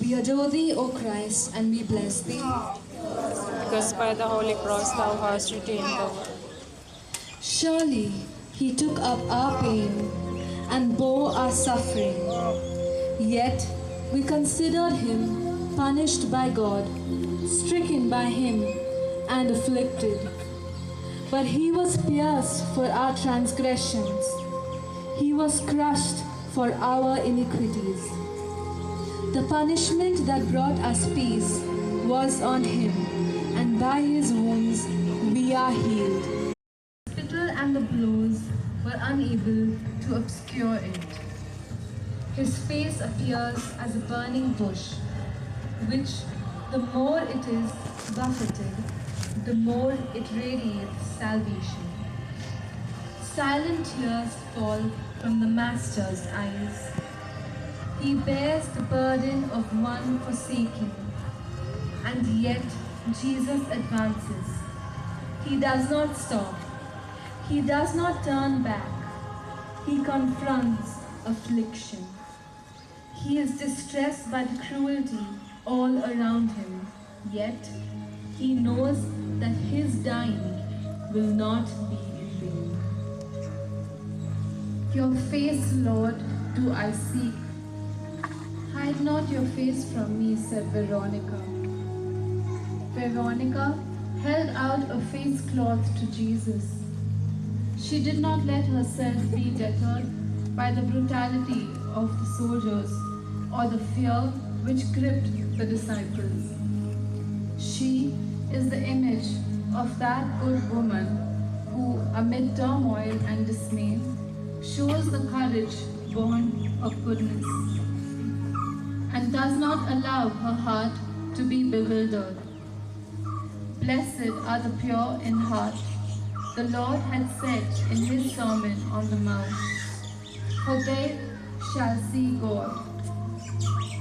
We adore thee, O Christ, and we bless thee. Because by the Holy Cross thou hast redeemed the world. Surely he took up our pain and bore our suffering. Yet we considered him punished by God, stricken by him, and afflicted. But he was pierced for our transgressions, he was crushed for our iniquities. The punishment that brought us peace was on him, and by his wounds we are healed. The spittle and the blows were unable to obscure it. His face appears as a burning bush, which the more it is buffeted, the more it radiates salvation. Silent tears fall from the Master's eyes. He bears the burden of one forsaken, and yet Jesus advances. He does not stop. He does not turn back. He confronts affliction. He is distressed by the cruelty all around him, yet he knows that his dying will not be in vain. Your face, Lord, do I seek. Hide not your face from me, said Veronica. Veronica held out a face cloth to Jesus. She did not let herself be deterred by the brutality of the soldiers or the fear which gripped the disciples. She is the image of that good woman who, amid turmoil and dismay, shows the courage born of goodness and does not allow her heart to be bewildered. Blessed are the pure in heart, the Lord had said in his Sermon on the Mount, for they shall see God.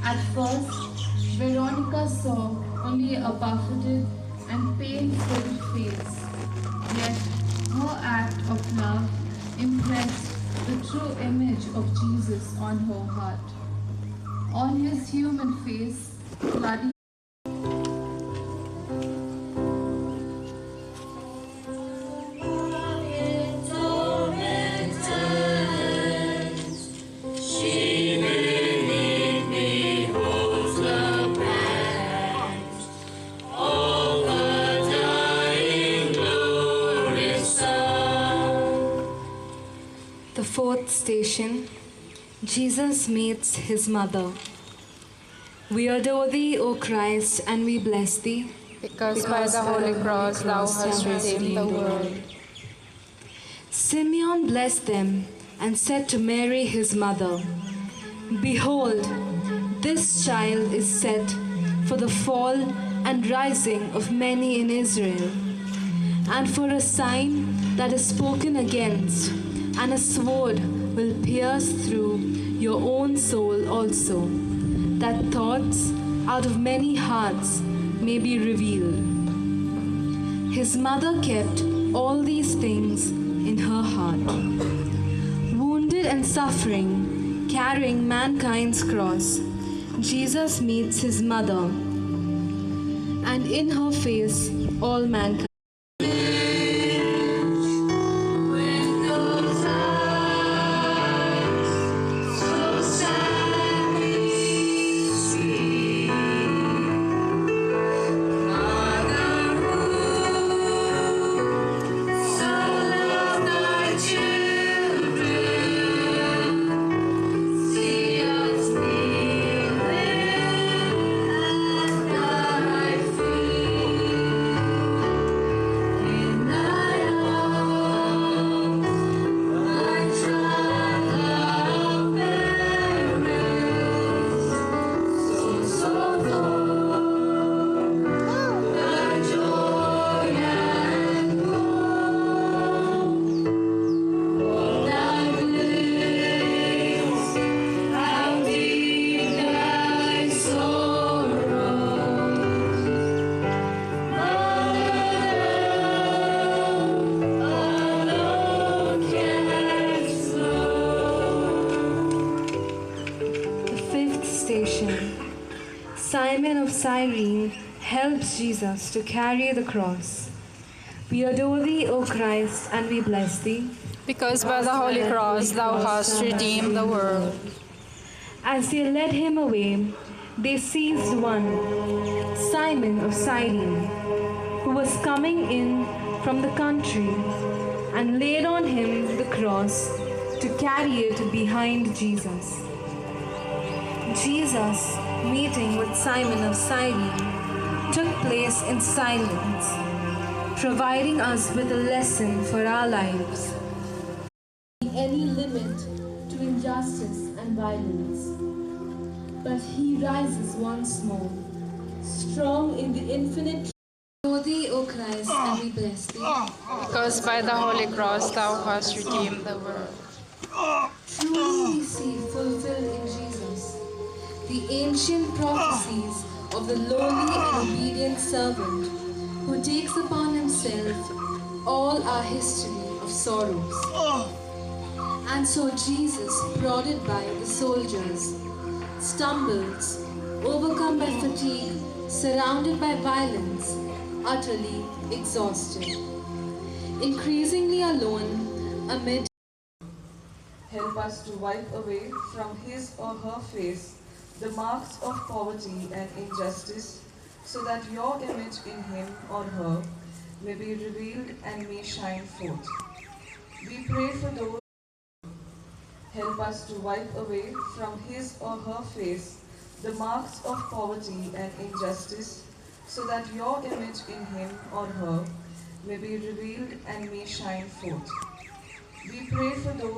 At first, Veronica saw only a buffeted and pain-filled face, yet her act of love impressed the true image of Jesus on her heart. On his human face, bloody Fourth station, Jesus meets his mother. We adore thee, O Christ, and we bless thee. Because by the Holy Cross thou hast redeemed the world. Simeon blessed them and said to Mary his mother, Behold, this child is set for the fall and rising of many in Israel, and for a sign that is spoken against, and a sword will pierce through your own soul also, that thoughts out of many hearts may be revealed. His mother kept all these things in her heart. Wounded and suffering, carrying mankind's cross, Jesus meets his mother, and in her face all mankind. Simon of Cyrene helps Jesus to carry the cross. We adore thee, O Christ, and we bless thee. Because by the Holy Cross thou hast redeemed the world. As they led him away, they seized one, Simon of Cyrene, who was coming in from the country, and laid on him the cross to carry it behind Jesus. Jesus, meeting with Simon of Cyrene, took place in silence, providing us with a lesson for our lives. Any limit to injustice and violence. But he rises once more, strong in the infinite. Adore thee, O Christ, and we bless thee. Because by the Holy Cross thou hast redeemed the world. Truly we see fulfilled in Jesus the ancient prophecies of the lowly and obedient servant who takes upon himself all our history of sorrows. And so Jesus, prodded by the soldiers, stumbles, overcome by fatigue, surrounded by violence, utterly exhausted, increasingly alone amid. Help us to wipe away from his or her face the marks of poverty and injustice, so that your image in him or her may be revealed and may shine forth. We pray for those. Help us to wipe away from his or her face the marks of poverty and injustice, so that your image in him or her may be revealed and may shine forth. We pray for those